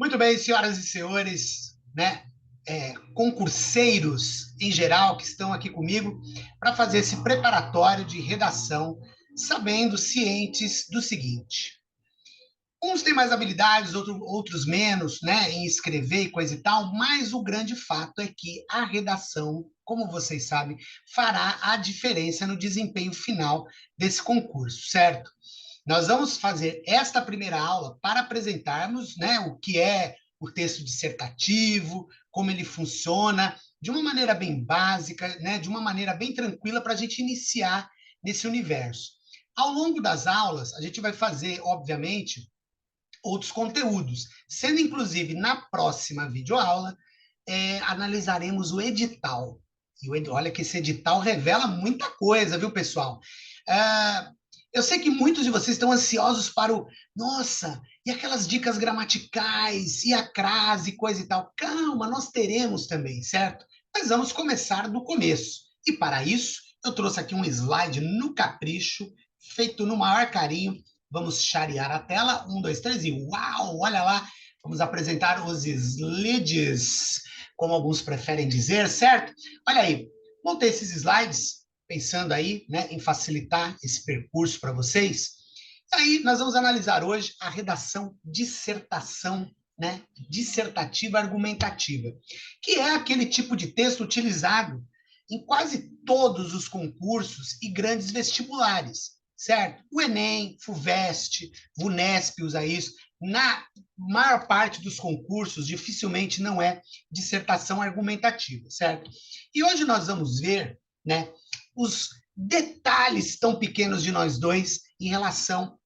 Muito bem, senhoras e senhores, né? Concurseiros em geral que estão aqui comigo para fazer esse preparatório de redação, sabendo, cientes do seguinte: uns têm mais habilidades, outros menos, né, em escrever e coisa e tal, mas o grande fato é que a redação, como vocês sabem, fará a diferença no desempenho final desse concurso, certo? Nós vamos fazer esta primeira aula para apresentarmos, né, o que é o texto dissertativo, como ele funciona, de uma maneira bem básica, né, de uma maneira bem tranquila para a gente iniciar nesse universo. Ao longo das aulas, a gente vai fazer, obviamente, outros conteúdos, sendo inclusive na próxima videoaula, analisaremos o edital. Olha que esse edital revela muita coisa, viu, pessoal? Ah, eu sei que muitos de vocês estão ansiosos para o. Nossa, e aquelas dicas gramaticais, e a crase, coisa e tal. Calma, nós teremos também, certo? Mas vamos começar do começo. E para isso, eu trouxe aqui um slide no capricho, feito no maior carinho. Vamos charear a tela. Um, dois, três e uau! Olha lá, vamos apresentar os slides, como alguns preferem dizer, certo? Olha aí, montei esses slides pensando aí, né, em facilitar esse percurso para vocês. E aí nós vamos analisar hoje a redação dissertação, né, dissertativa argumentativa, que é aquele tipo de texto utilizado em quase todos os concursos e grandes vestibulares, certo? O Enem, FUVEST, VUNESP usa isso. Na maior parte dos concursos, dificilmente não é dissertação argumentativa, certo? E hoje nós vamos ver, né, os detalhes tão pequenos de nós dois em relação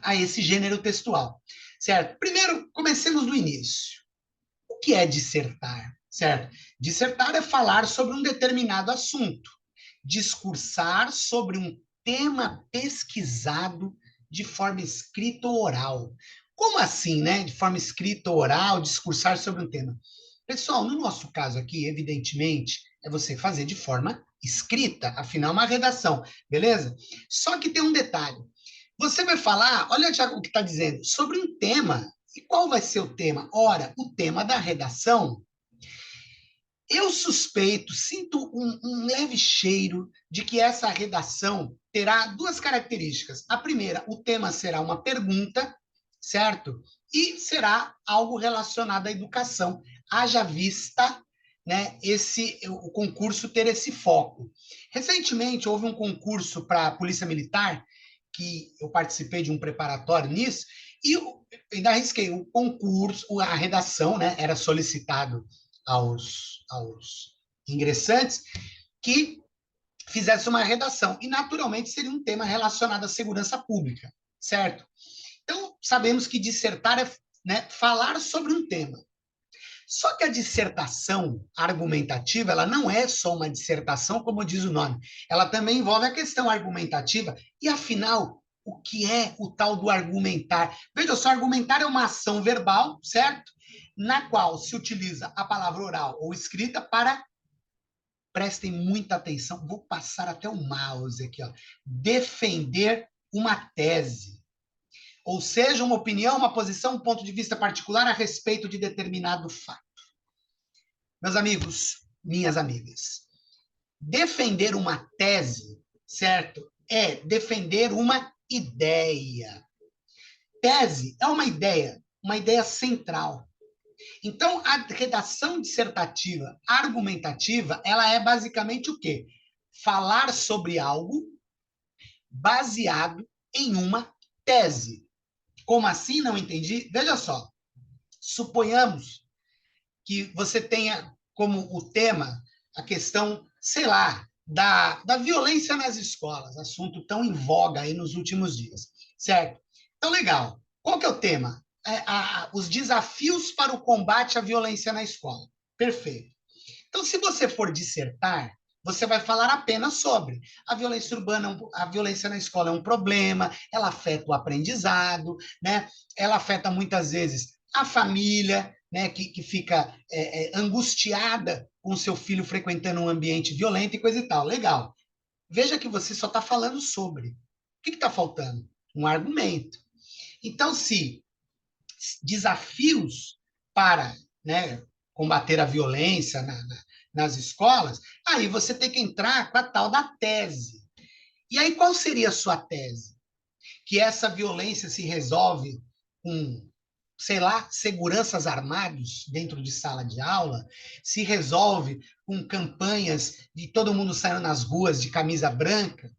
a esse gênero textual, certo? Primeiro, comecemos do início. O que é dissertar, certo? Dissertar é falar sobre um determinado assunto, discursar sobre um tema pesquisado de forma escrita ou oral. Como assim, né? De forma escrita ou oral, discursar sobre um tema. Pessoal, no nosso caso aqui, evidentemente, é você fazer de forma escrita, afinal, é uma redação, beleza? Só que tem um detalhe. Você vai falar, olha já o que está dizendo, sobre um tema. E qual vai ser o tema? Ora, o tema da redação, eu suspeito, sinto um leve cheiro de que essa redação terá duas características. A primeira, o tema será uma pergunta, certo? E será algo relacionado à educação. Haja vista, né, o concurso ter esse foco. Recentemente, houve um concurso para a Polícia Militar, que eu participei de um preparatório nisso, e eu ainda arrisquei o concurso, a redação, né, era solicitado aos ingressantes que fizesse uma redação. E, naturalmente, seria um tema relacionado à segurança pública, certo? Então, sabemos que dissertar é, né, falar sobre um tema. Só que a dissertação argumentativa, ela não é só uma dissertação, como diz o nome. Ela também envolve a questão argumentativa. E, afinal, o que é o tal do argumentar? Veja só, argumentar é uma ação verbal, certo? Na qual se utiliza a palavra oral ou escrita para, prestem muita atenção, vou passar até o mouse aqui, ó, defender uma tese. Ou seja, uma opinião, uma posição, um ponto de vista particular a respeito de determinado fato. Meus amigos, minhas amigas, defender uma tese, certo? É defender uma ideia. Tese é uma ideia central. Então, a redação dissertativa argumentativa, ela é basicamente o quê? Falar sobre algo baseado em uma tese. Como assim? Não entendi? Veja só. Suponhamos que você tenha como o tema a questão, sei lá, da violência nas escolas, assunto tão em voga aí nos últimos dias, certo? Então, legal. Qual que é o tema? Os desafios para o combate à violência na escola. Perfeito. Então, se você for dissertar, você vai falar apenas sobre a violência urbana, a violência na escola é um problema, ela afeta o aprendizado, né? Ela afeta muitas vezes a família, né? Que fica angustiada com o seu filho frequentando um ambiente violento e coisa e tal. Legal. Veja que você só está falando sobre. O que está faltando? Um argumento. Então, se desafios para, né, combater a violência nas escolas, aí você tem que entrar com a tal da tese. E aí, qual seria a sua tese? Que essa violência se resolve com, sei lá, seguranças armados dentro de sala de aula, se resolve com campanhas de todo mundo saindo nas ruas de camisa branca.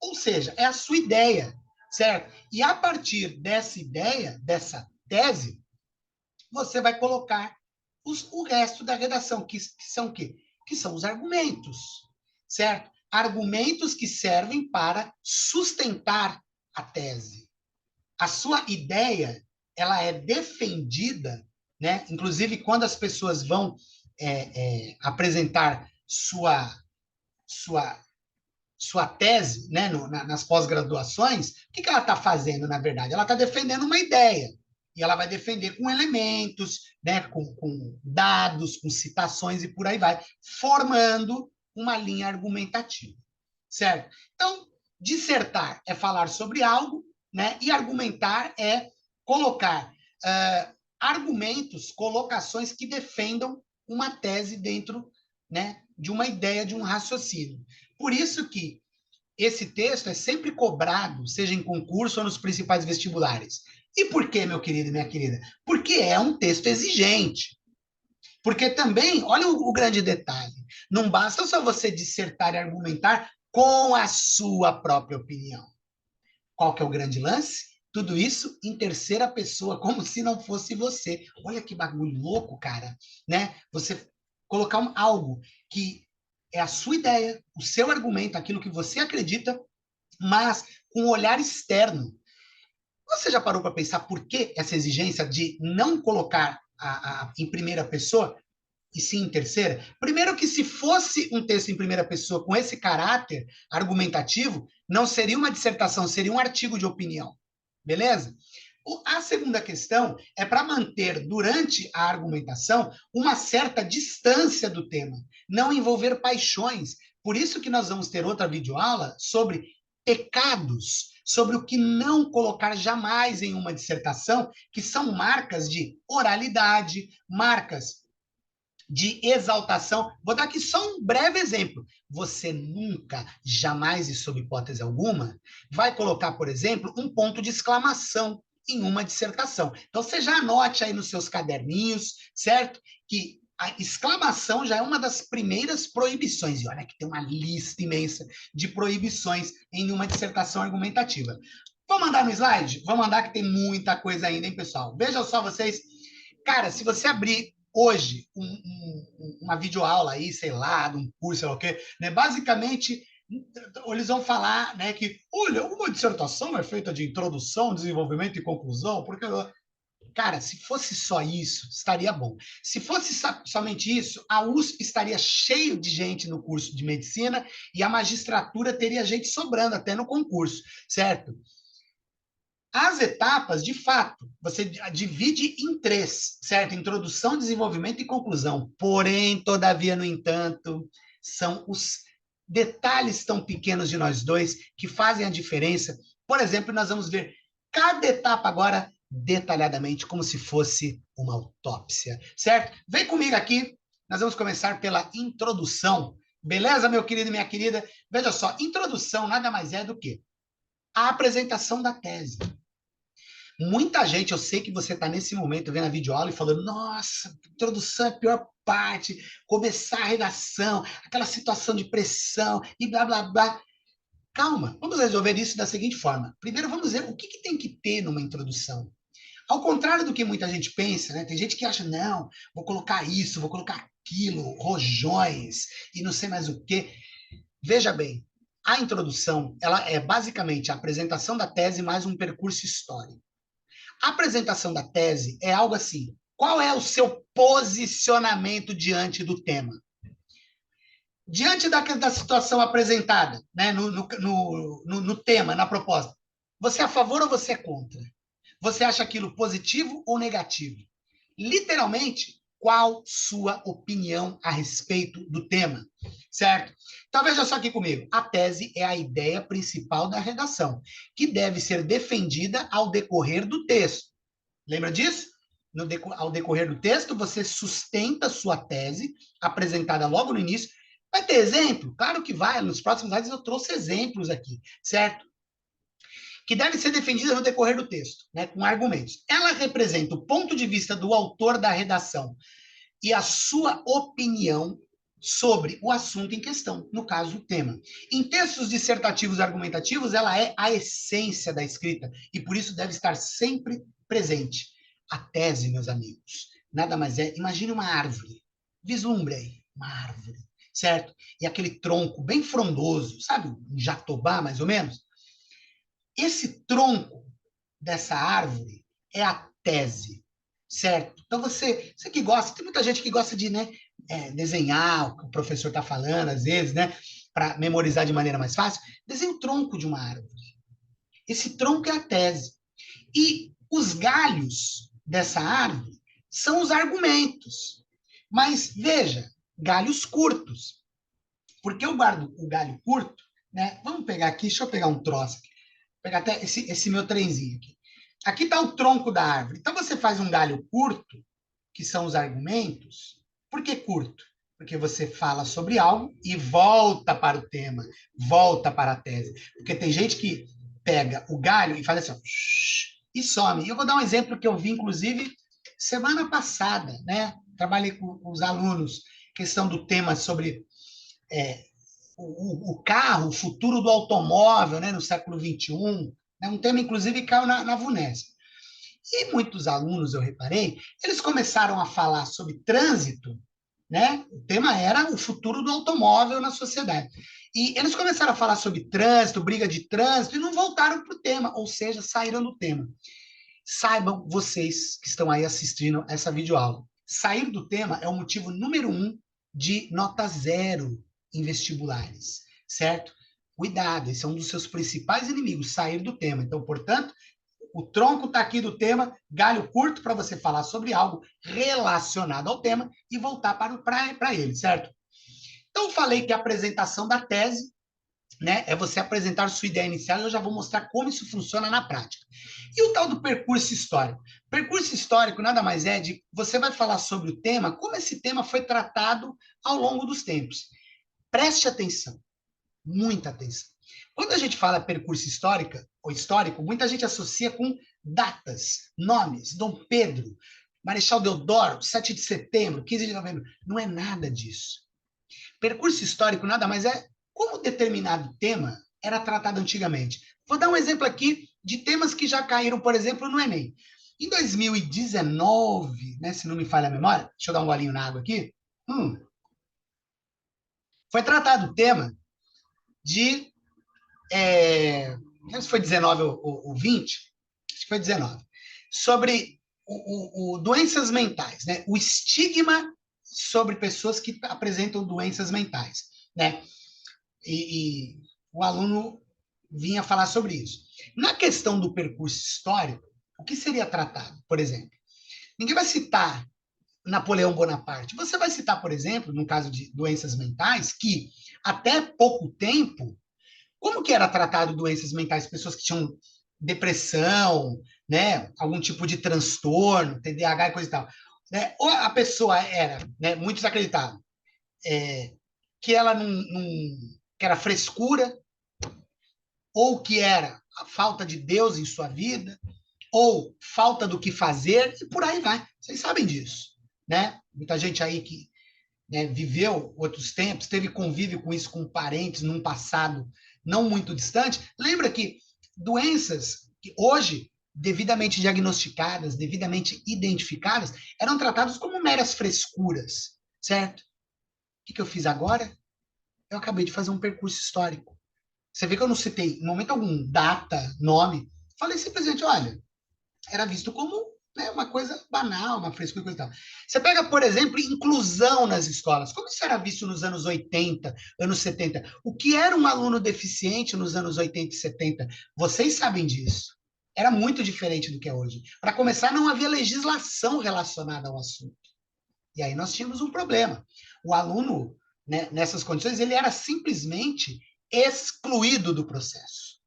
Ou seja, é a sua ideia, certo? E a partir dessa ideia, dessa tese, você vai colocar o resto da redação, que são o quê? Que são os argumentos, certo? Argumentos que servem para sustentar a tese. A sua ideia, ela é defendida, né? Inclusive, quando as pessoas vão apresentar sua sua tese, né, nas pós-graduações, o que ela está fazendo, na verdade? Ela está defendendo uma ideia. E ela vai defender com elementos, né, com dados, com citações e por aí vai, formando uma linha argumentativa. Certo? Então, dissertar é falar sobre algo, né, e argumentar é colocar argumentos, colocações que defendam uma tese dentro, né, de uma ideia, de um raciocínio. Por isso que esse texto é sempre cobrado, seja em concurso ou nos principais vestibulares. E por quê, meu querido e minha querida? Porque é um texto exigente. Porque também, olha o grande detalhe, não basta só você dissertar e argumentar com a sua própria opinião. Qual que é o grande lance? Tudo isso em terceira pessoa, como se não fosse você. Olha que bagulho louco, cara, né? Você colocar algo que é a sua ideia, o seu argumento, aquilo que você acredita, mas com um olhar externo. Você já parou para pensar por que essa exigência de não colocar em primeira pessoa e sim em terceira? Primeiro que se fosse um texto em primeira pessoa com esse caráter argumentativo, não seria uma dissertação, seria um artigo de opinião. Beleza? A segunda questão é para manter, durante a argumentação, uma certa distância do tema, não envolver paixões. Por isso que nós vamos ter outra videoaula sobre pecados, sobre o que não colocar jamais em uma dissertação, que são marcas de oralidade, marcas de exaltação. Vou dar aqui só um breve exemplo. Você nunca, jamais e sob hipótese alguma, vai colocar, por exemplo, um ponto de exclamação em uma dissertação. Então, você já anote aí nos seus caderninhos, certo? Que a exclamação já é uma das primeiras proibições. E olha que tem uma lista imensa de proibições em uma dissertação argumentativa. Vou mandar no slide? Vou mandar que tem muita coisa ainda, hein, pessoal? Vejam só vocês. Cara, se você abrir hoje uma videoaula aí, sei lá, de um curso, sei lá o quê, né? Basicamente, eles vão falar, né, que, olha, uma dissertação é feita de introdução, desenvolvimento e conclusão, porque, cara, se fosse só isso, estaria bom. Se fosse somente isso, a USP estaria cheio de gente no curso de medicina e a magistratura teria gente sobrando até no concurso, certo? As etapas, de fato, você divide em três, certo? Introdução, desenvolvimento e conclusão. Porém, todavia, no entanto, são os detalhes tão pequenos de nós dois que fazem a diferença. Por exemplo, nós vamos ver cada etapa agora detalhadamente, como se fosse uma autópsia, certo? Vem comigo aqui, nós vamos começar pela introdução. Beleza, meu querido e minha querida? Veja só, introdução nada mais é do que a apresentação da tese. Muita gente, eu sei que você está nesse momento vendo a videoaula e falando, nossa, introdução é a pior parte, começar a redação, aquela situação de pressão e blá, blá, blá. Calma, vamos resolver isso da seguinte forma. Primeiro, vamos ver o que tem que ter numa introdução. Ao contrário do que muita gente pensa, né? Tem gente que acha, não, vou colocar isso, vou colocar aquilo, rojões e não sei mais o quê. Veja bem, a introdução, ela é basicamente a apresentação da tese mais um percurso histórico. A apresentação da tese é algo assim: qual é o seu posicionamento diante do tema? Diante da situação apresentada, né, no tema, na proposta, você é a favor ou você é contra? Você acha aquilo positivo ou negativo? Literalmente, qual sua opinião a respeito do tema, certo? Então, veja só aqui comigo. A tese é a ideia principal da redação, que deve ser defendida ao decorrer do texto. Lembra disso? ao decorrer do texto, você sustenta a sua tese, apresentada logo no início. Vai ter exemplo? Claro que vai. Nos próximos slides eu trouxe exemplos aqui, certo? Que deve ser defendida no decorrer do texto, né, com argumentos. Ela representa o ponto de vista do autor da redação e a sua opinião sobre o assunto em questão, no caso, o tema. Em textos dissertativos e argumentativos, ela é a essência da escrita e, por isso, deve estar sempre presente. A tese, meus amigos, nada mais é, imagine uma árvore, vislumbre aí, uma árvore, certo? E aquele tronco bem frondoso, sabe, um jatobá, mais ou menos? Esse tronco dessa árvore é a tese, certo? Então, você que gosta, tem muita gente que gosta de, né, desenhar o que o professor está falando, às vezes, né, para memorizar de maneira mais fácil, desenha o tronco de uma árvore. Esse tronco é a tese. E os galhos dessa árvore são os argumentos. Mas, veja, galhos curtos. Por que eu guardo o galho curto? Né? Vamos pegar aqui, deixa eu pegar um troço aqui. Vou pegar até esse meu trenzinho aqui. Aqui está o tronco da árvore. Então, você faz um galho curto, que são os argumentos. Por que curto? Porque você fala sobre algo e volta para o tema, volta para a tese. Porque tem gente que pega o galho e faz assim, ó, e some. E eu vou dar um exemplo que eu vi, inclusive, semana passada, né? Trabalhei com os alunos, questão do tema sobre o carro, o futuro do automóvel, né, no século XXI, né, um tema, inclusive, que caiu na VUNESP. E muitos alunos, eu reparei, eles começaram a falar sobre trânsito, né? O tema era o futuro do automóvel na sociedade. E eles começaram a falar sobre trânsito, briga de trânsito, e não voltaram para o tema, ou seja, saíram do tema. Saibam vocês que estão aí assistindo essa videoaula. Sair do tema é o motivo número 1 de nota 0 em vestibulares, certo? Cuidado, esse é um dos seus principais inimigos, sair do tema. Então, portanto, o tronco está aqui do tema, galho curto para você falar sobre algo relacionado ao tema e voltar para ele, certo? Então, falei que a apresentação da tese, né, é você apresentar sua ideia inicial e eu já vou mostrar como isso funciona na prática. E o tal do percurso histórico? Percurso histórico nada mais é de você vai falar sobre o tema, como esse tema foi tratado ao longo dos tempos. Preste atenção, muita atenção. Quando a gente fala percurso histórico, muita gente associa com datas, nomes, Dom Pedro, Marechal Deodoro, 7 de setembro, 15 de novembro. Não é nada disso. Percurso histórico nada mais é como determinado tema era tratado antigamente. Vou dar um exemplo aqui de temas que já caíram, por exemplo, no Enem. Em 2019, né, se não me falha a memória, deixa eu dar um golinho na água aqui, foi tratado o tema de não sei se foi 19 ou 20, acho que foi 19, sobre doenças mentais, né? O estigma sobre pessoas que apresentam doenças mentais, né? E o aluno vinha falar sobre isso. Na questão do percurso histórico, o que seria tratado, por exemplo? Ninguém vai citar Napoleão Bonaparte. Você vai citar, por exemplo, no caso de doenças mentais, que até pouco tempo como que era tratado doenças mentais, pessoas que tinham depressão, né, algum tipo de transtorno, TDAH e coisa e tal, né? Ou a pessoa era, né, muitos acreditavam que ela que era frescura, ou que era a falta de Deus em sua vida, ou falta do que fazer, e por aí vai. Vocês sabem disso, né? Muita gente aí que, né, viveu outros tempos, teve convívio com isso com parentes num passado não muito distante. Lembra que doenças que hoje, devidamente diagnosticadas, devidamente identificadas, eram tratadas como meras frescuras, certo? O que eu fiz agora? Eu acabei de fazer um percurso histórico. Você vê que eu não citei, em momento algum, data, nome. Falei simplesmente, olha, era visto como, né, uma coisa banal, uma frescura e coisa e tal. Você pega, por exemplo, inclusão nas escolas. Como isso era visto nos anos 80, anos 70? O que era um aluno deficiente nos anos 80 e 70? Vocês sabem disso. Era muito diferente do que é hoje. Para começar, não havia legislação relacionada ao assunto. E aí nós tínhamos um problema. O aluno, né, nessas condições, ele era simplesmente excluído do processo.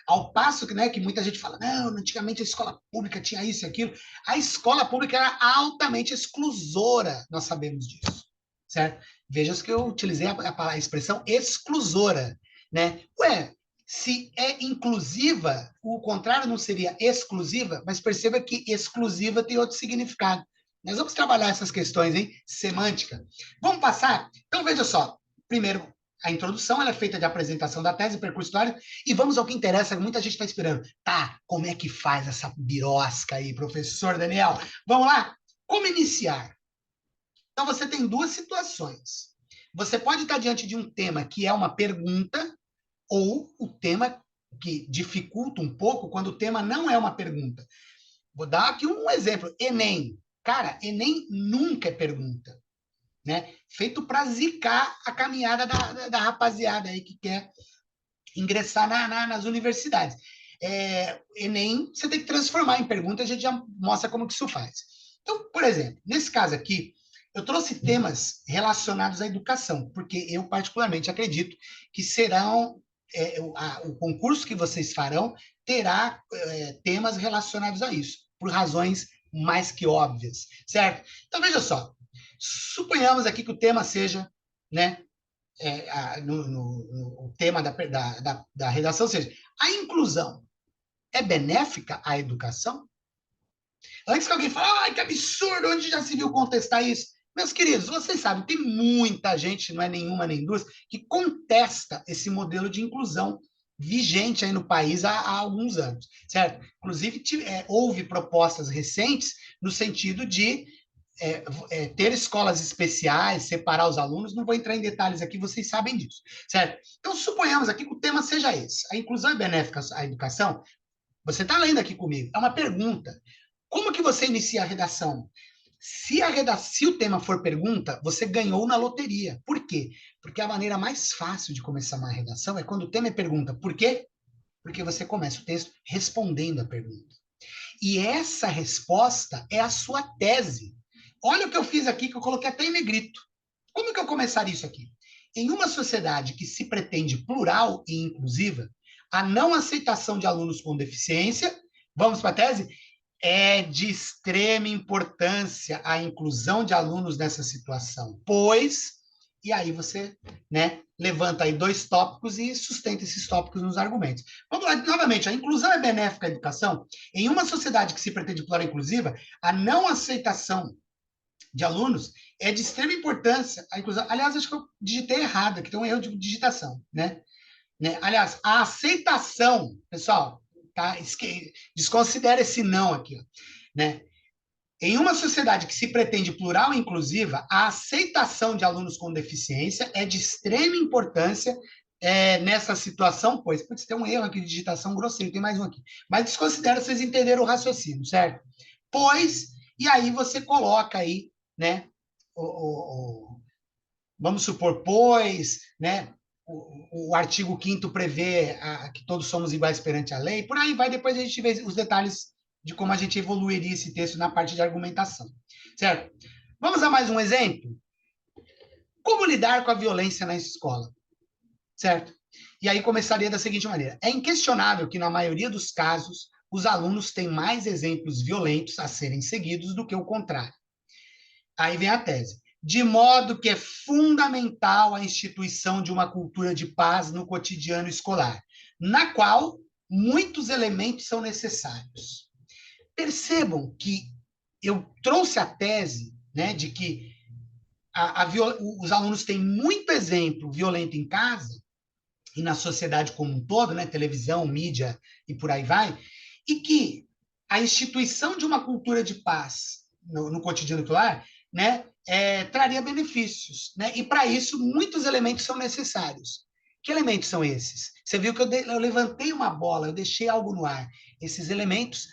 Ao passo que, né, que muita gente fala, não, antigamente a escola pública tinha isso e aquilo. A escola pública era altamente exclusora, nós sabemos disso, certo? Veja que eu utilizei a expressão exclusora, né? Ué, se é inclusiva, o contrário não seria exclusiva, mas perceba que exclusiva tem outro significado. Nós vamos trabalhar essas questões, hein? Semântica. Vamos passar? Então, veja só. Primeiro, a introdução ela é feita de apresentação da tese, percurso histórico, e vamos ao que interessa, que muita gente está esperando. Tá, como é que faz essa birosca aí, professor Daniel? Vamos lá? Como iniciar? Então, você tem duas situações. Você pode estar diante de um tema que é uma pergunta, ou o tema que dificulta um pouco quando o tema não é uma pergunta. Vou dar aqui um exemplo. Enem. Cara, Enem nunca é pergunta. Né? Feito para zicar a caminhada da rapaziada aí que quer ingressar nas universidades. Enem, você tem que transformar em pergunta, a gente já mostra como que isso faz. Então, por exemplo, nesse caso aqui, eu trouxe temas relacionados à educação, porque eu particularmente acredito que serão o concurso que vocês farão terá temas relacionados a isso, por razões mais que óbvias, certo? Então, veja só, suponhamos aqui que o tema seja, né, o tema da redação seja a inclusão é benéfica à educação? Antes que alguém fale, ai, que absurdo, onde já se viu contestar isso? Meus queridos, vocês sabem, tem muita gente, não é nenhuma nem duas, que contesta esse modelo de inclusão vigente aí no país há alguns anos, certo? Inclusive, houve propostas recentes no sentido de ter escolas especiais, separar os alunos, não vou entrar em detalhes aqui, vocês sabem disso, certo? Então, suponhamos aqui que o tema seja esse, a inclusão é benéfica à educação? Você está lendo aqui comigo, é uma pergunta. Como que você inicia a redação? Se o tema for pergunta, você ganhou na loteria. Por quê? Porque a maneira mais fácil de começar uma redação é quando o tema é pergunta. Por quê? Porque você começa o texto respondendo a pergunta. E essa resposta é a sua tese. Olha o que eu fiz aqui, que eu coloquei até em negrito. Como que eu começaria isso aqui? Em uma sociedade que se pretende plural e inclusiva, a não aceitação de alunos com deficiência, vamos para a tese? É de extrema importância a inclusão de alunos nessa situação, pois, e aí você, né, levanta aí dois tópicos e sustenta esses tópicos nos argumentos. Vamos lá, novamente, a inclusão é benéfica à educação? Em uma sociedade que se pretende plural e inclusiva, a não aceitação de alunos é de extrema importância a inclusão. Aliás, acho que eu digitei errado, aqui tem um erro de digitação, né? Aliás, a aceitação, pessoal, tá? Desconsidera esse não aqui, ó, né? Em uma sociedade que se pretende plural e inclusiva, a aceitação de alunos com deficiência é de extrema importância nessa situação, pois tem um erro aqui de digitação grosseiro, tem mais um aqui. Mas desconsidera, vocês entenderam o raciocínio, certo? Pois, e aí você coloca aí, né? Vamos supor, pois, né? O artigo 5º prevê que todos somos iguais perante a lei, por aí vai, depois a gente vê os detalhes de como a gente evoluiria esse texto na parte de argumentação, certo? Vamos a mais um exemplo? Como lidar com a violência na escola, certo? E aí começaria da seguinte maneira: é inquestionável que, na maioria dos casos, os alunos têm mais exemplos violentos a serem seguidos do que o contrário. Aí vem a tese. De modo que é fundamental a instituição de uma cultura de paz no cotidiano escolar, na qual muitos elementos são necessários. Percebam que eu trouxe a tese, né, de que os alunos têm muito exemplo violento em casa e na sociedade como um todo, né, televisão, mídia e por aí vai, e que a instituição de uma cultura de paz no cotidiano escolar, né, traria benefícios, né? E para isso muitos elementos são necessários. Que elementos são esses? Você viu que eu levantei uma bola, eu deixei algo no ar. Esses elementos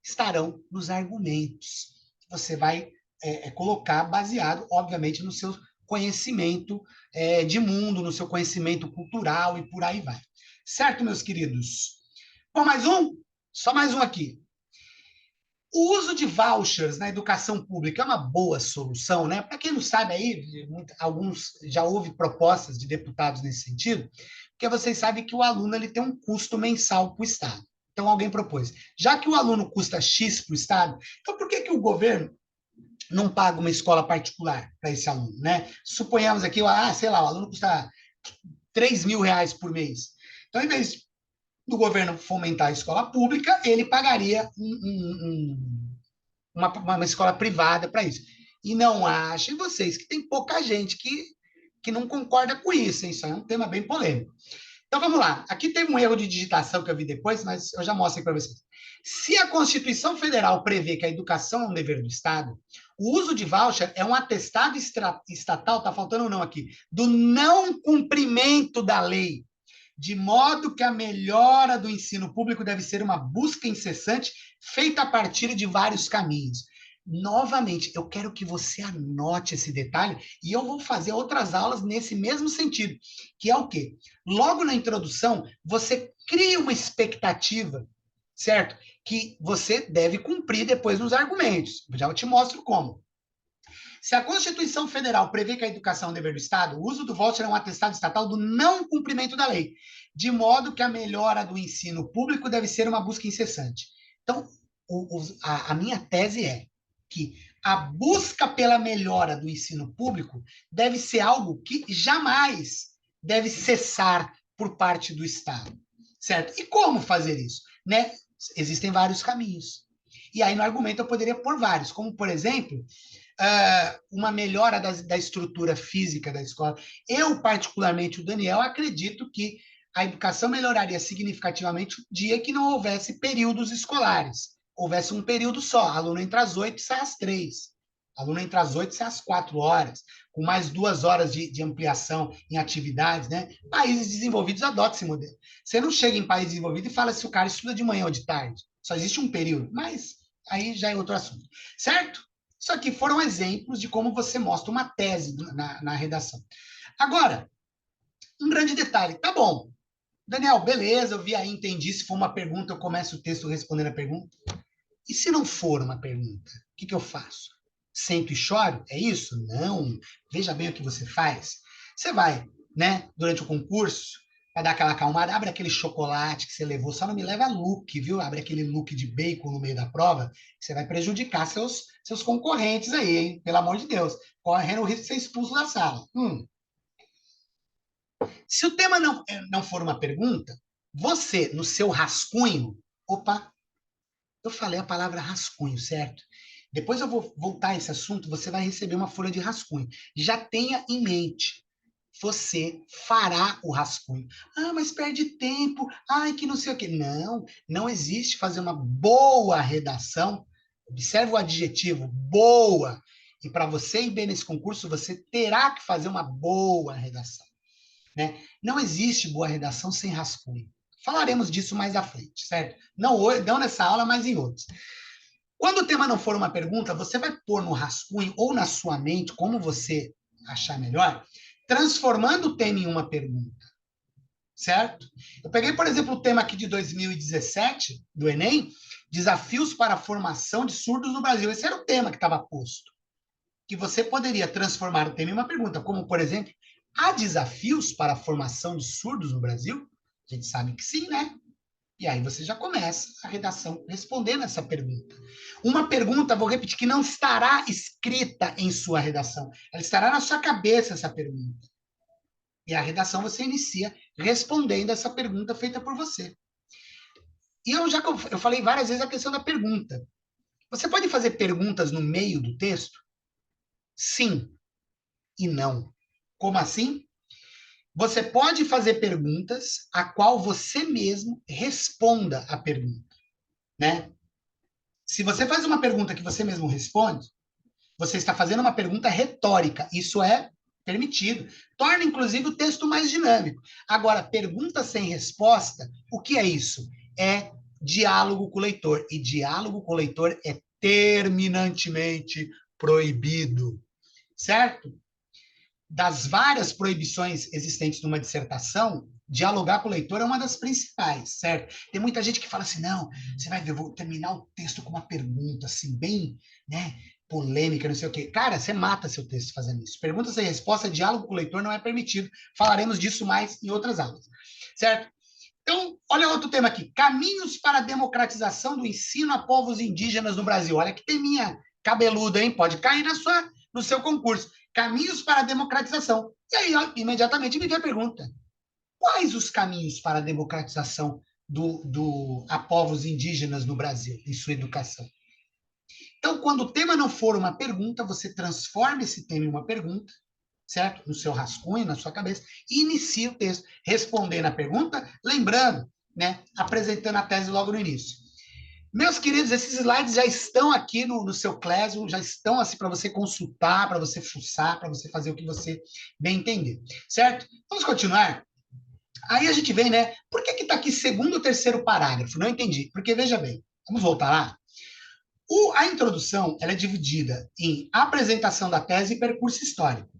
estarão nos argumentos. Você vai colocar baseado, obviamente, no seu conhecimento de mundo, no seu conhecimento cultural e por aí vai. Certo, meus queridos? Bom, mais um? Só mais um aqui. O uso de vouchers na educação pública é uma boa solução, né? Para quem não sabe aí, alguns já houve propostas de deputados nesse sentido, Porque vocês sabem que o aluno ele tem um custo mensal para o Estado. Então, alguém propôs, já que o aluno custa X para o Estado, então por que o governo não paga uma escola particular para esse aluno, né? Suponhamos aqui, sei lá, o aluno custa R$ 3.000 por mês. Então, em vez do governo fomentar a escola pública, ele pagaria uma escola privada para isso. E não achem vocês que tem pouca gente que não concorda com isso, hein? Isso é um tema bem polêmico. Então vamos lá. Aqui tem um erro de digitação que eu vi depois, mas eu já mostro para vocês. Se a Constituição Federal prevê que a educação é um dever do Estado, o uso de voucher é um atestado estatal, tá faltando ou não aqui, do não cumprimento da lei, de modo que a melhora do ensino público deve ser uma busca incessante feita a partir de vários caminhos. Novamente, eu quero que você anote esse detalhe e eu vou fazer outras aulas nesse mesmo sentido, que é o quê? Logo na introdução, você cria uma expectativa, certo? Que você deve cumprir depois nos argumentos. Já eu te mostro como. Se a Constituição Federal prevê que a educação é um dever do Estado, o uso do voucher é um atestado estatal do não cumprimento da lei, de modo que a melhora do ensino público deve ser uma busca incessante. Então, a minha tese é que a busca pela melhora do ensino público deve ser algo que jamais deve cessar por parte do Estado, certo? E como fazer isso? Né? Existem vários caminhos. E aí, no argumento, eu poderia pôr vários, como, por exemplo, uma melhora da estrutura física da escola. Eu, particularmente, o Daniel, acredito que a educação melhoraria significativamente o dia que não houvesse períodos escolares. Houvesse um período só, aluno entra às 8 e sai às 3. Aluno entra às 8 e sai às 4 horas, com mais 2 horas de ampliação em atividades, né? Países desenvolvidos adotam esse modelo. Você não chega em país desenvolvido e fala se o cara estuda de manhã ou de tarde. Só existe um período, mas aí já é outro assunto. Certo? Isso aqui foram exemplos de como você mostra uma tese na redação. Agora, um grande detalhe. Tá bom, Daniel, beleza, eu vi aí, entendi. Se for uma pergunta, eu começo o texto respondendo a pergunta. E se não for uma pergunta, o que eu faço? Sento e choro? É isso? Não. Veja bem o que você faz. Você vai, né, durante o concurso, para dar aquela acalmada, abre aquele chocolate que você levou, só não me leva look, viu? Abre aquele look de bacon no meio da prova, que você vai prejudicar seus concorrentes aí, hein? Pelo amor de Deus. Correndo o risco de ser expulso da sala. Se o tema não for uma pergunta, você, no seu rascunho, opa, eu falei a palavra rascunho, certo? Depois eu vou voltar a esse assunto, você vai receber uma folha de rascunho. Já tenha em mente, você fará o rascunho. Ah, mas perde tempo. Ai, que não sei o quê. Não, não existe fazer uma boa redação. Observe o adjetivo, boa. E para você ir bem nesse concurso, você terá que fazer uma boa redação. Né? Não existe boa redação sem rascunho. Falaremos disso mais à frente, certo? Não nessa aula, mas em outros. Quando o tema não for uma pergunta, você vai pôr no rascunho ou na sua mente, como você achar melhor, transformando o tema em uma pergunta, certo? Eu peguei, por exemplo, o tema aqui de 2017, do Enem, Desafios para a Formação de Surdos no Brasil. Esse era o tema que estava posto. Que você poderia transformar o tema em uma pergunta, como, por exemplo, há desafios para a formação de surdos no Brasil? A gente sabe que sim, né? E aí você já começa a redação respondendo essa pergunta. Uma pergunta, vou repetir, que não estará escrita em sua redação. Ela estará na sua cabeça, essa pergunta. E a redação você inicia respondendo essa pergunta feita por você. E eu falei várias vezes a questão da pergunta. Você pode fazer perguntas no meio do texto? Sim e não. Como assim? Você pode fazer perguntas a qual você mesmo responda a pergunta, né? Se você faz uma pergunta que você mesmo responde, você está fazendo uma pergunta retórica. Isso é permitido. Torna, inclusive, o texto mais dinâmico. Agora, pergunta sem resposta, o que é isso? É diálogo com o leitor. E diálogo com o leitor é terminantemente proibido. Certo? Das várias proibições existentes numa dissertação, dialogar com o leitor é uma das principais, certo? Tem muita gente que fala assim, não, você vai ver, eu vou terminar o texto com uma pergunta, assim, bem, né, polêmica, não sei o quê. Cara, você mata seu texto fazendo isso. Perguntas e respostas, diálogo com o leitor não é permitido. Falaremos disso mais em outras aulas, certo? Então, olha outro tema aqui. Caminhos para a democratização do ensino a povos indígenas no Brasil. Olha que teminha cabeluda, hein? Pode cair no seu concurso. Caminhos para a democratização. E aí, ó, imediatamente me vem a pergunta. Quais os caminhos para a democratização a povos indígenas no Brasil, em sua educação? Então, quando o tema não for uma pergunta, você transforma esse tema em uma pergunta, certo? No seu rascunho, na sua cabeça, e inicia o texto, respondendo a pergunta, lembrando, né? Apresentando a tese logo no início. Meus queridos, esses slides já estão aqui no seu Classroom, já estão assim para você consultar, para você fuçar, para você fazer o que você bem entender, certo? Vamos continuar? Aí a gente vem, né? Por que está aqui segundo ou terceiro parágrafo? Não entendi. Porque, veja bem, vamos voltar lá? A introdução ela é dividida em apresentação da tese e percurso histórico.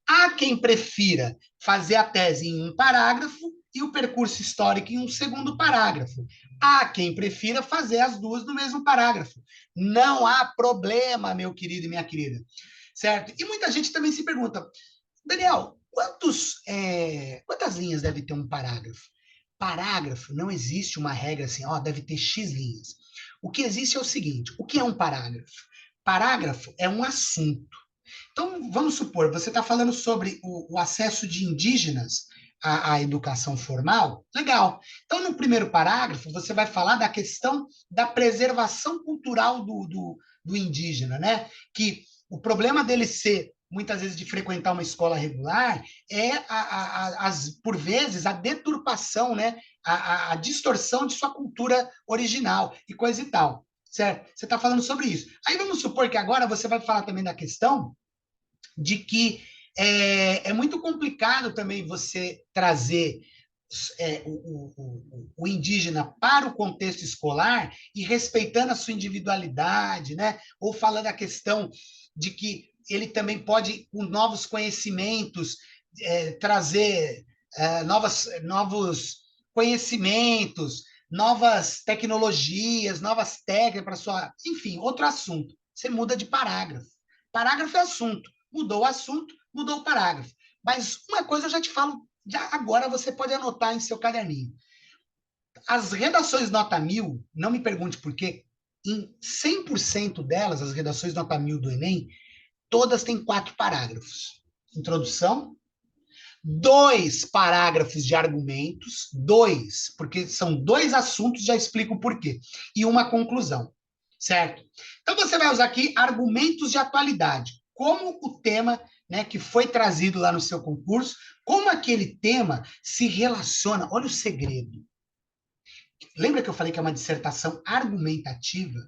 Há quem prefira fazer a tese em um parágrafo e o percurso histórico em um segundo parágrafo. Há quem prefira fazer as duas no mesmo parágrafo. Não há problema, meu querido e minha querida. Certo? E muita gente também se pergunta, Daniel, quantas linhas deve ter um parágrafo? Parágrafo, não existe uma regra assim, ó, deve ter X linhas. O que existe é o seguinte, o que é um parágrafo? Parágrafo é um assunto. Então, vamos supor, você está falando sobre o acesso de indígenas à educação formal, legal. Então, no primeiro parágrafo, você vai falar da questão da preservação cultural do indígena, né? Que o problema dele ser, muitas vezes, de frequentar uma escola regular é, por vezes, a deturpação, né? A distorção de sua cultura original e coisa e tal, certo? Você está falando sobre isso. Aí vamos supor que agora você vai falar também da questão de que é muito complicado também você trazer o indígena para o contexto escolar e respeitando a sua individualidade, né? Ou falando a questão de que ele também pode, com novos conhecimentos, trazer novos conhecimentos, novas tecnologias, novas técnicas para sua. Enfim, outro assunto. Você muda de parágrafo. Parágrafo é assunto. Mudou o assunto, mudou o parágrafo. Mas uma coisa eu já te falo, já agora você pode anotar em seu caderninho. As redações nota 1000, não me pergunte por quê, em 100% delas, as redações nota 1000 do Enem, todas têm 4 parágrafos. Introdução, 2 parágrafos de argumentos, 2, porque são 2 assuntos, já explico o porquê, e uma conclusão, certo? Então você vai usar aqui argumentos de atualidade, como o tema, né, que foi trazido lá no seu concurso, como aquele tema se relaciona, olha o segredo. Lembra que eu falei que é uma dissertação argumentativa?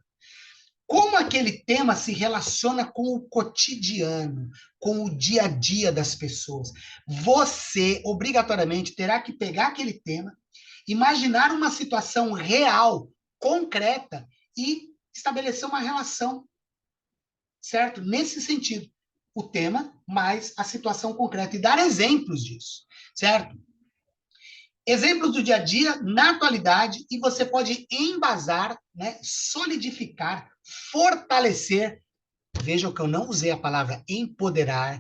Como aquele tema se relaciona com o cotidiano, com o dia a dia das pessoas. Você, obrigatoriamente, terá que pegar aquele tema, imaginar uma situação real, concreta, e estabelecer uma relação, certo? Nesse sentido. O tema mais a situação concreta e dar exemplos disso, certo? Exemplos do dia a dia, na atualidade, e você pode embasar, né, solidificar, fortalecer. Vejam que eu não usei a palavra empoderar.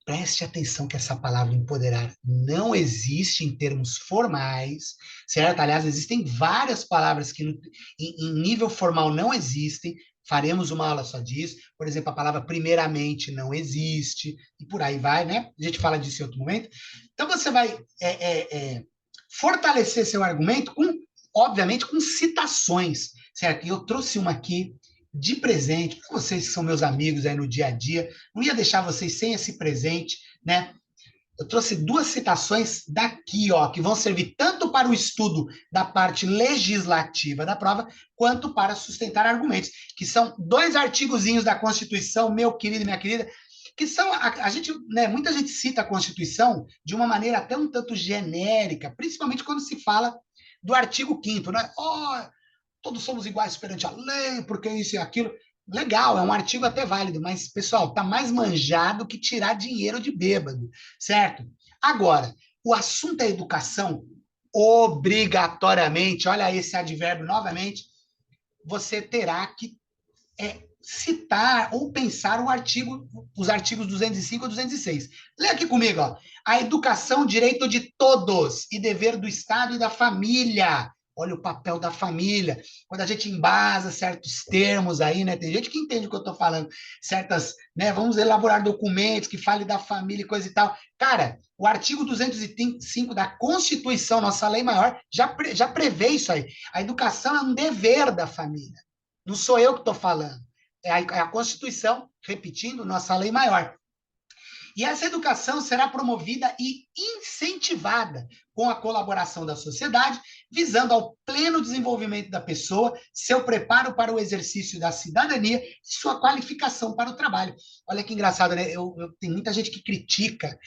Preste atenção que essa palavra empoderar não existe em termos formais, certo? Aliás, existem várias palavras que em nível formal não existem. Faremos uma aula só disso. Por exemplo, a palavra primeiramente não existe, e por aí vai, né? A gente fala disso em outro momento. Então, você vai fortalecer seu argumento obviamente, com citações, certo? E eu trouxe uma aqui de presente para vocês que são meus amigos aí no dia a dia. Não ia deixar vocês sem esse presente, né? Eu trouxe 2 citações daqui, ó, que vão servir tanto para o estudo da parte legislativa da prova, quanto para sustentar argumentos, que são 2 artigozinhos da Constituição, meu querido e minha querida, que são, a gente, né, muita gente cita a Constituição de uma maneira até um tanto genérica, principalmente quando se fala do artigo 5º, né? Oh, todos somos iguais perante a lei, porque isso e aquilo. Legal, é um artigo até válido, mas, pessoal, tá mais manjado que tirar dinheiro de bêbado, certo? Agora, o assunto é educação, obrigatoriamente, olha esse advérbio novamente, você terá que citar ou pensar os artigos 205 e 206. Lê aqui comigo, ó. A educação, direito de todos e dever do Estado e da família. Olha o papel da família. Quando a gente embasa certos termos aí, né? Tem gente que entende o que eu estou falando. Certas, né? Vamos elaborar documentos que falem da família e coisa e tal. Cara, o artigo 205 da Constituição, nossa lei maior, já prevê isso aí. A educação é um dever da família. Não sou eu que estou falando. É a Constituição, repetindo, nossa lei maior. E essa educação será promovida e incentivada com a colaboração da sociedade, visando ao pleno desenvolvimento da pessoa, seu preparo para o exercício da cidadania e sua qualificação para o trabalho. Olha que engraçado, né? Tem muita gente que critica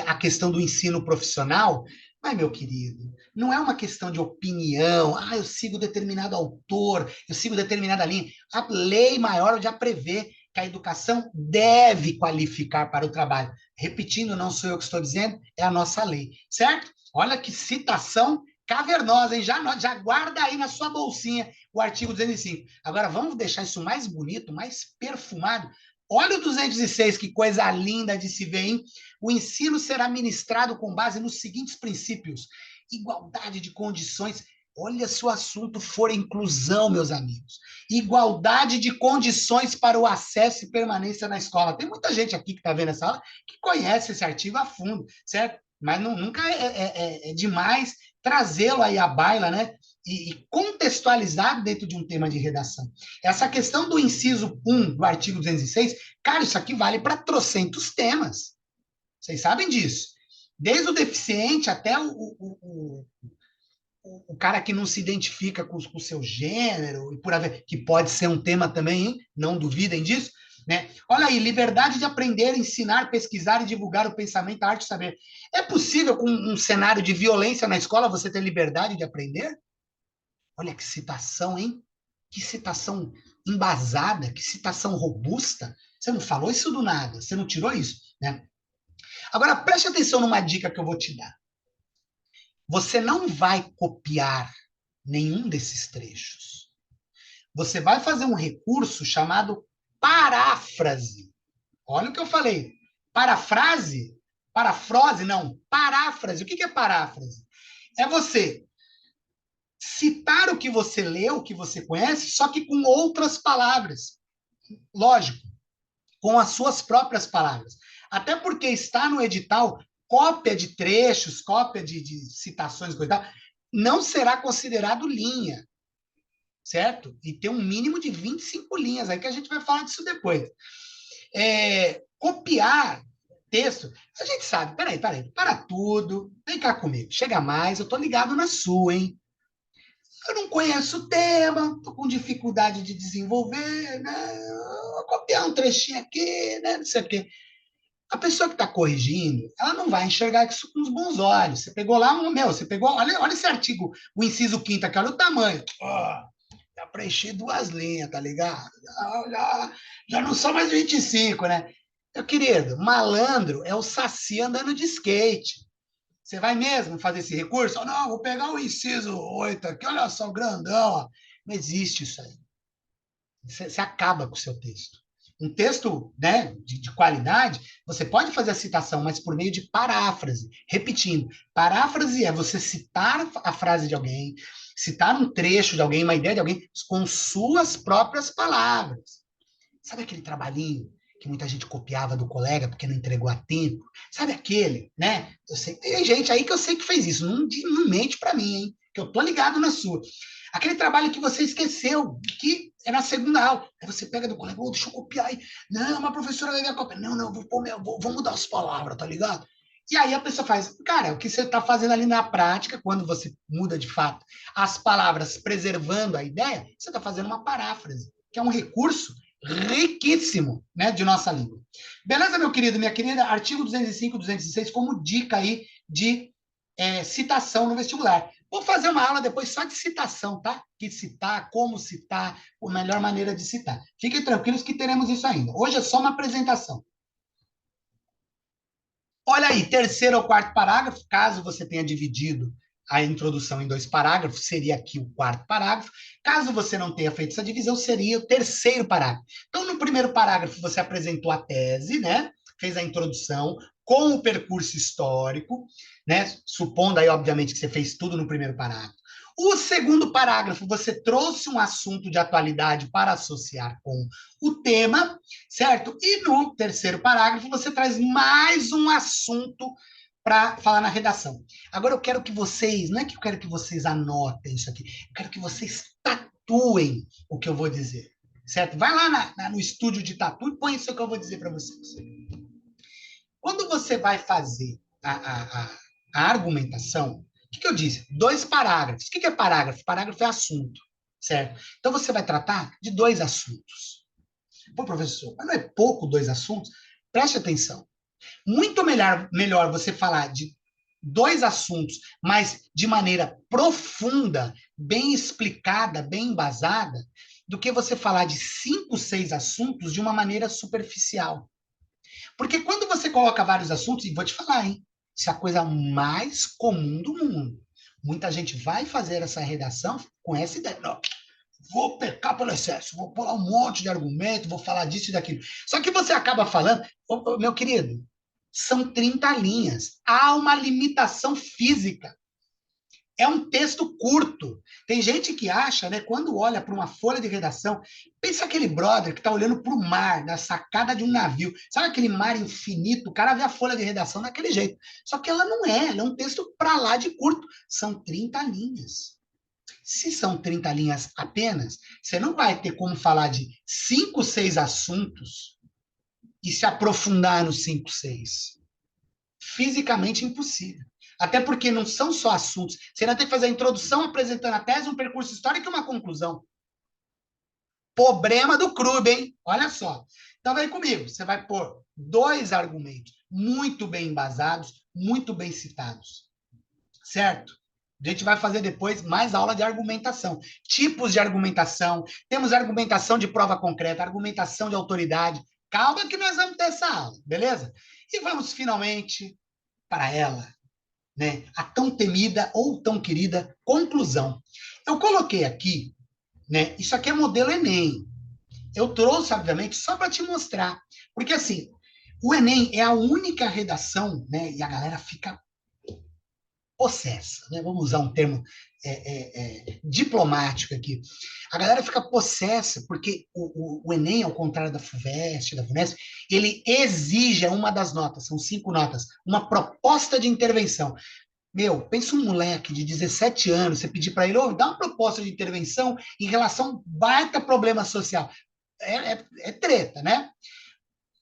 a questão do ensino profissional, mas, meu querido, não é uma questão de opinião. Eu sigo determinado autor, eu sigo determinada linha. A lei maior já prevê que a educação deve qualificar para o trabalho. Repetindo, não sou eu que estou dizendo, é a nossa lei, certo? Olha que citação cavernosa, hein? Já guarda aí na sua bolsinha o artigo 205. Agora, vamos deixar isso mais bonito, mais perfumado. Olha o 206, que coisa linda de se ver, hein? O ensino será ministrado com base nos seguintes princípios: igualdade de condições. Olha, se o assunto for inclusão, meus amigos. Igualdade de condições para o acesso e permanência na escola. Tem muita gente aqui que está vendo essa aula que conhece esse artigo a fundo, certo? Mas nunca é demais trazê-lo aí à baila, né? E contextualizado dentro de um tema de redação. Essa questão do inciso 1 do artigo 206, cara, isso aqui vale para trocentos temas. Vocês sabem disso. Desde o deficiente até o cara que não se identifica com o seu gênero, e por haver, que pode ser um tema também, hein? Não duvidem disso. Né? Olha aí, liberdade de aprender, ensinar, pesquisar e divulgar o pensamento, a arte e o saber. É possível, com um cenário de violência na escola, você ter liberdade de aprender? Olha que citação, hein? Que citação embasada, que citação robusta. Você não falou isso do nada, você não tirou isso, né? Agora, preste atenção numa dica que eu vou te dar. Você não vai copiar nenhum desses trechos. Você vai fazer um recurso chamado paráfrase. Olha o que eu falei. Parafrase? Parafrose? Não. Paráfrase. O que é paráfrase? É você citar o que você leu, o que você conhece, só que com outras palavras. Lógico, com as suas próprias palavras. Até porque está no edital cópia de trechos, cópia de citações, coisa e tal, não será considerado linha, certo? E tem um mínimo de 25 linhas, aí que a gente vai falar disso depois. Copiar texto, a gente sabe, peraí, para tudo, vem cá comigo, chega mais, eu tô ligado na sua, hein? Eu não conheço o tema, tô com dificuldade de desenvolver, né? Vou copiar um trechinho aqui, né? Não sei o quê. A pessoa que está corrigindo, ela não vai enxergar isso com os bons olhos. Você pegou lá, você pegou, olha esse artigo, o inciso 5º aqui, olha o tamanho. Já preenchi 2 linhas, tá ligado? Já não são mais 25, né? Meu querido, malandro é o Saci andando de skate. Você vai mesmo fazer esse recurso? Não, vou pegar o inciso 8 aqui, olha só, o grandão. Ó. Não existe isso aí. Você acaba com o seu texto. Um texto, né, de qualidade, você pode fazer a citação, mas por meio de paráfrase. Repetindo, paráfrase é você citar a frase de alguém, citar um trecho de alguém, uma ideia de alguém, com suas próprias palavras. Sabe aquele trabalhinho que muita gente copiava do colega porque não entregou a tempo? Sabe aquele, né? Eu sei, tem gente aí que eu sei que fez isso. Não mente para mim, hein? Que eu tô ligado na sua. Aquele trabalho que você esqueceu, que é na segunda aula. Aí você pega do colega, deixa eu copiar aí. Não, mas a professora vai ver a cópia. Não, vou mudar as palavras, tá ligado? E aí a pessoa faz, cara, o que você está fazendo ali na prática, quando você muda de fato as palavras, preservando a ideia, você está fazendo uma paráfrase, que é um recurso riquíssimo, né, de nossa língua. Beleza, meu querido, minha querida? Artigo 205, 206 como dica aí de citação no vestibular. Vou fazer uma aula depois só de citação, tá? Que citar, como citar, a melhor maneira de citar. Fiquem tranquilos que teremos isso ainda. Hoje é só uma apresentação. Olha aí, terceiro ou quarto parágrafo, caso você tenha dividido a introdução em 2 parágrafos, seria aqui o 4º parágrafo. Caso você não tenha feito essa divisão, seria o 3º parágrafo. Então, no primeiro parágrafo, você apresentou a tese, né? Fez a introdução com o percurso histórico, né? Supondo aí, obviamente, que você fez tudo no primeiro parágrafo. O segundo parágrafo, você trouxe um assunto de atualidade para associar com o tema, certo? E no terceiro parágrafo, você traz mais um assunto para falar na redação. Agora eu quero que vocês, não é que eu quero que vocês anotem isso aqui, eu quero que vocês tatuem o que eu vou dizer, certo? Vai lá no estúdio de tatu e põe isso que eu vou dizer para vocês. Quando você vai fazer a argumentação, o que eu disse? 2 parágrafos. O que é parágrafo? Parágrafo é assunto, certo? Então você vai tratar de 2 assuntos. Pô, professor, mas não é pouco 2 assuntos? Preste atenção. Muito melhor você falar de 2 assuntos, mas de maneira profunda, bem explicada, bem embasada, do que você falar de 5, 6 assuntos de uma maneira superficial. Porque quando você coloca vários assuntos, e vou te falar, hein? Isso é a coisa mais comum do mundo. Muita gente vai fazer essa redação com essa ideia. Não, vou pecar pelo excesso, vou pular um monte de argumento, vou falar disso e daquilo. Só que você acaba falando, meu querido, são 30 linhas. Há uma limitação física. É um texto curto. Tem gente que acha, né, quando olha para uma folha de redação, pensa aquele brother que está olhando para o mar, na sacada de um navio. Sabe aquele mar infinito? O cara vê a folha de redação daquele jeito. Só que ela não é, ela é um texto para lá de curto. São 30 linhas. Se são 30 linhas apenas, você não vai ter como falar de 5, 6 assuntos e se aprofundar nos 5, 6. Fisicamente impossível. Até porque não são só assuntos. Você ainda tem que fazer a introdução, apresentando a tese, um percurso histórico e uma conclusão. Problema do CRUB, hein? Olha só. Então, vem comigo. Você vai pôr 2 argumentos muito bem embasados, muito bem citados. Certo? A gente vai fazer depois mais aula de argumentação. Tipos de argumentação. Temos argumentação de prova concreta, argumentação de autoridade. Calma que nós vamos ter essa aula, beleza? E vamos finalmente para ela, né? A tão temida ou tão querida conclusão. Eu coloquei aqui, né? Isso aqui é modelo Enem. Eu trouxe, obviamente, só para te mostrar. Porque, assim, o Enem é a única redação, né? E a galera fica possessa, né? Vamos usar um termo diplomático aqui. A galera fica possessa porque o Enem, ao contrário da FUVEST, da FUNESP, ele exige uma das notas, são 5 notas, uma proposta de intervenção. Meu, pensa um moleque de 17 anos, você pedir para ele, oh, dá uma proposta de intervenção em relação a um baita problema social. É treta, né?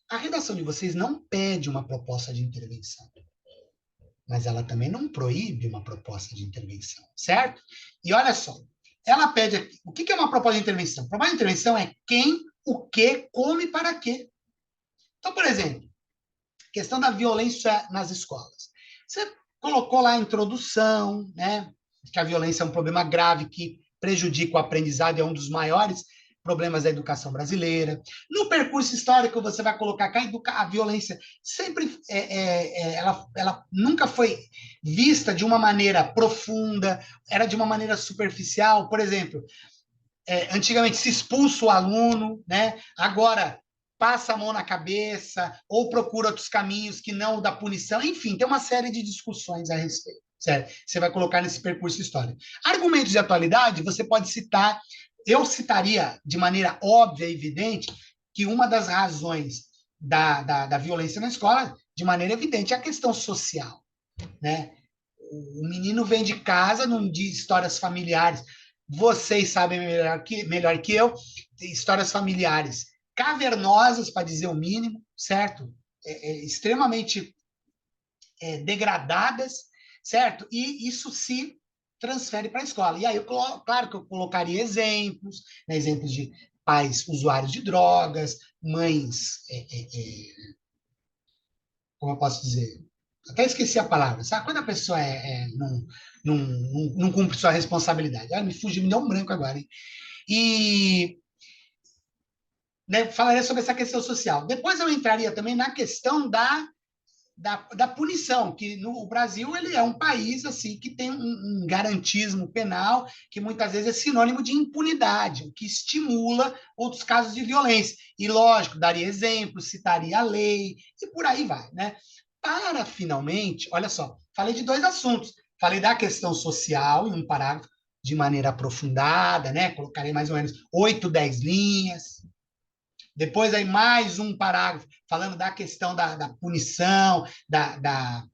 A redação de vocês não pede uma proposta de intervenção, mas ela também não proíbe uma proposta de intervenção, certo? E olha só, ela pede aqui, o que é uma proposta de intervenção? Proposta de intervenção é quem, o que, como e para quê. Então, por exemplo, questão da violência nas escolas. Você colocou lá a introdução, né? Que a violência é um problema grave que prejudica o aprendizado, é um dos maiores problemas da educação brasileira. No percurso histórico, você vai colocar que a violência sempre ela nunca foi vista de uma maneira profunda, era de uma maneira superficial. Por exemplo, antigamente se expulsa o aluno, né? Agora passa a mão na cabeça ou procura outros caminhos que não o da punição. Enfim, tem uma série de discussões a respeito. Certo? Você vai colocar nesse percurso histórico. Argumentos de atualidade, você pode citar, eu citaria de maneira óbvia e evidente que uma das razões da violência na escola, de maneira evidente, é a questão social. Né? O menino vem de casa, não diz histórias familiares. Vocês sabem melhor que eu, histórias familiares cavernosas, para dizer o mínimo, certo? Extremamente degradadas, certo? E isso se transfere para a escola. E aí, claro que eu colocaria exemplos, né? Exemplos de pais usuários de drogas, mães, como eu posso dizer? Até esqueci a palavra, sabe? Quando a pessoa não cumpre sua responsabilidade. Me fugiu, me deu um branco agora, hein? E né, falaria sobre essa questão social. Depois eu entraria também na questão da da punição, que no Brasil ele é um país assim que tem um garantismo penal que muitas vezes é sinônimo de impunidade, o que estimula outros casos de violência. E, lógico, daria exemplos, citaria a lei, e por aí vai, né? Para, finalmente, olha só, falei de dois assuntos. Falei da questão social em um parágrafo de maneira aprofundada, né? Colocarei mais ou menos 8, 10 linhas. Depois aí mais um parágrafo falando da questão da punição, da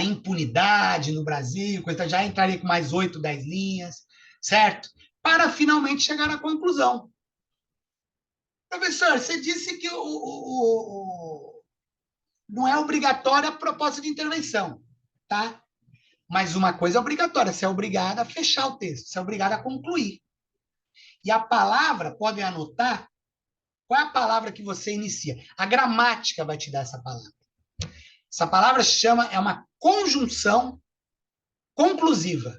impunidade no Brasil, então já entrarei com mais 8, 10 linhas, certo? Para finalmente chegar à conclusão. Professor, você disse que não é obrigatória a proposta de intervenção, tá? Mas uma coisa é obrigatória, você é obrigado a fechar o texto, você é obrigado a concluir. E a palavra, podem anotar, qual é a palavra que você inicia? A gramática vai te dar essa palavra. Essa palavra é uma conjunção conclusiva.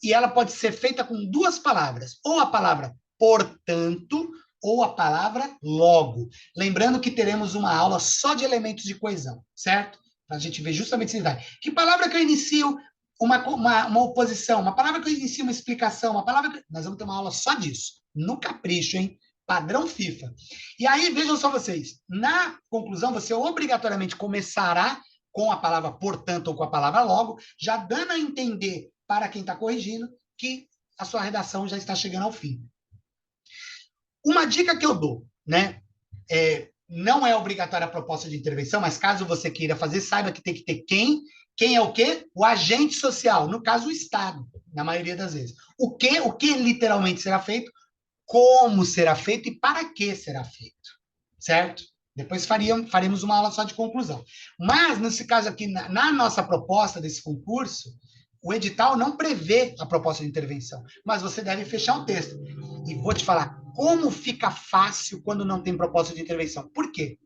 E ela pode ser feita com duas palavras. Ou a palavra portanto, ou a palavra logo. Lembrando que teremos uma aula só de elementos de coesão, certo? Para a gente ver justamente esse detalhe. Que palavra que eu inicio uma oposição? Uma palavra que eu inicio uma explicação? Uma palavra que... Nós vamos ter uma aula só disso. No capricho, hein? Padrão FIFA. E aí, vejam só vocês. Na conclusão, você obrigatoriamente começará com a palavra portanto ou com a palavra logo, já dando a entender para quem está corrigindo que a sua redação já está chegando ao fim. Uma dica que eu dou, né? Não é obrigatória a proposta de intervenção, mas caso você queira fazer, saiba que tem que ter quem. Quem é o quê? O agente social, no caso o Estado, na maioria das vezes. O que literalmente será feito, como será feito e para que será feito, certo? Depois faremos uma aula só de conclusão. Mas, nesse caso aqui, na nossa proposta desse concurso, o edital não prevê a proposta de intervenção, mas você deve fechar o texto. E vou te falar como fica fácil quando não tem proposta de intervenção. Por quê?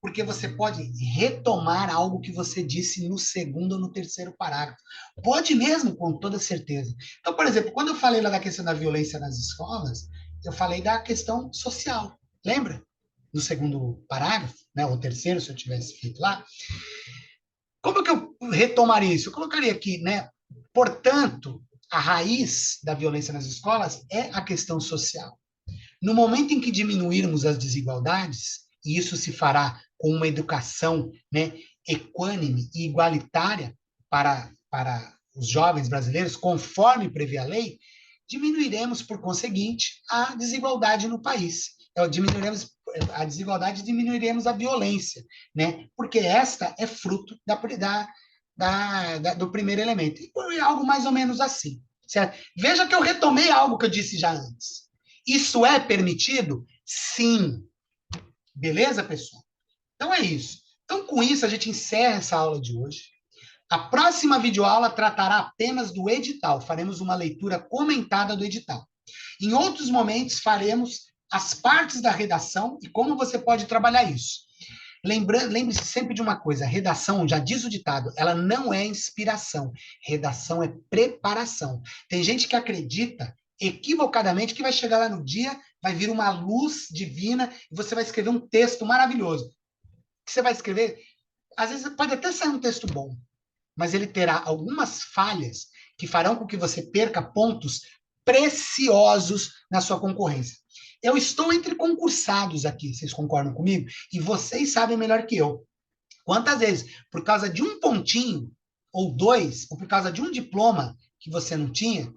Porque você pode retomar algo que você disse no segundo ou no terceiro parágrafo. Pode mesmo, com toda certeza. Então, por exemplo, quando eu falei lá da questão da violência nas escolas, eu falei da questão social. Lembra? No segundo parágrafo, né, ou terceiro, se eu tivesse feito lá. Como que eu retomaria isso? Eu colocaria aqui, né? Portanto, a raiz da violência nas escolas é a questão social. No momento em que diminuirmos as desigualdades, e isso se fará com uma educação, né, equânime e igualitária para os jovens brasileiros, conforme prevê a lei, diminuiremos, por conseguinte, a desigualdade no país. Diminuiremos a desigualdade e diminuiremos a violência, né? Porque esta é fruto do primeiro elemento. E é algo mais ou menos assim, certo? Veja que eu retomei algo que eu disse já antes. Isso é permitido? Sim. Beleza, pessoal? Então é isso. Então, com isso, a gente encerra essa aula de hoje. A próxima videoaula tratará apenas do edital. Faremos uma leitura comentada do edital. Em outros momentos, faremos as partes da redação e como você pode trabalhar isso. Lembre-se sempre de uma coisa, redação, já diz o ditado, ela não é inspiração, redação é preparação. Tem gente que acredita equivocadamente que vai chegar lá no dia, vai vir uma luz divina e você vai escrever um texto maravilhoso. O que você vai escrever, às vezes pode até sair um texto bom, mas ele terá algumas falhas que farão com que você perca pontos preciosos na sua concorrência. Eu estou entre concursados aqui, vocês concordam comigo? E vocês sabem melhor que eu. Quantas vezes, por causa de um pontinho, ou dois, ou por causa de um diploma que você não tinha,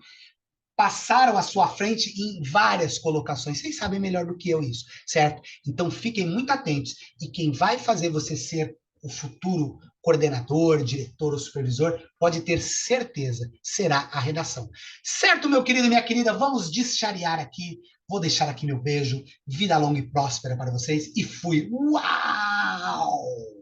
passaram à sua frente em várias colocações. Vocês sabem melhor do que eu isso, certo? Então, fiquem muito atentos. E quem vai fazer você ser o futuro coordenador, diretor ou supervisor, pode ter certeza, será a redação. Certo, meu querido e minha querida? Vamos deschariar aqui. Vou deixar aqui meu beijo. Vida longa e próspera para vocês. E fui. Uau!